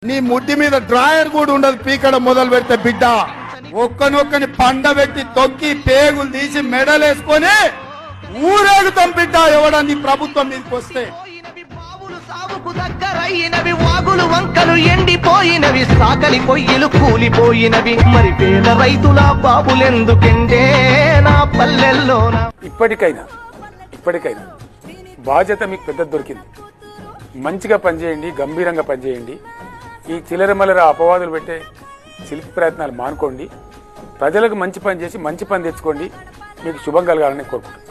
నీ ముడ్డి మీద డ్రాయర్ కూడా ఉండదు పీకడం మొదలు పెడితే బిడ్డ ఒక్కనొక్కని పండబెట్టి తొక్కి పేగులు తీసి మెడలేసుకొని ఊరేగుతాం బిడ్డ ఎవడని ప్రభుత్వం మీదకి వస్తే. దగ్గరైనవి వాగులు వంకలు ఎండిపోయినవి సాకలి పొయ్యిలు కూలిపోయినవి మరి పేద రైతుల బాబులెందుకెండే నా పల్లెల్లోన. ఇప్పటికైనా బాధ్యత మీకు పెద్ద దొరికింది. మంచిగా పనిచేయండి, గంభీరంగా పనిచేయండి. ఈ చిల్లరమల్లర అపవాదులు పెట్టే శిల్పి ప్రయత్నాలు మానుకోండి. ప్రజలకు మంచి పని చేసి మంచి పని తెచ్చుకోండి. మీకు శుభం కలగాలని కోరుకుంటున్నాను.